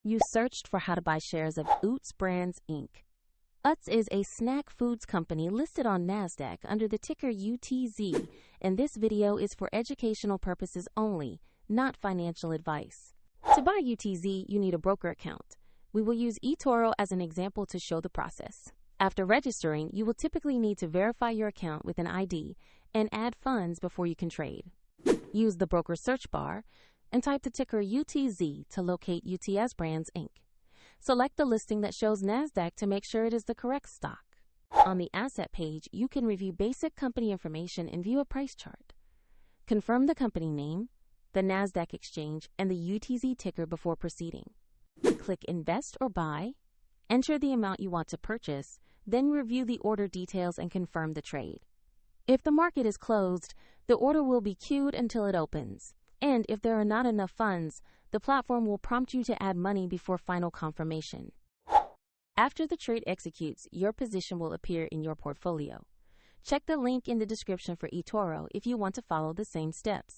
You searched for how to buy shares of Utz Brands Inc. Utz is a snack foods company listed on NASDAQ under the ticker UTZ, and this video is for educational purposes only, not financial advice. To buy UTZ, you need a broker account. We will use eToro as an example to show the process. After registering, you will typically need to verify your account with an ID and add funds before you can trade. Use the broker search bar and type the ticker UTZ to locate Utz Brands Inc. Select the listing that shows NASDAQ to make sure it is the correct stock. On the asset page, you can review basic company information and view a price chart. Confirm the company name, the NASDAQ exchange, and the UTZ ticker before proceeding. Click Invest or Buy, enter the amount you want to purchase, then review the order details and confirm the trade. If the market is closed, the order will be queued until it opens. And if there are not enough funds, the platform will prompt you to add money before final confirmation. After the trade executes, your position will appear in your portfolio. Check the link in the description for eToro if you want to follow the same steps.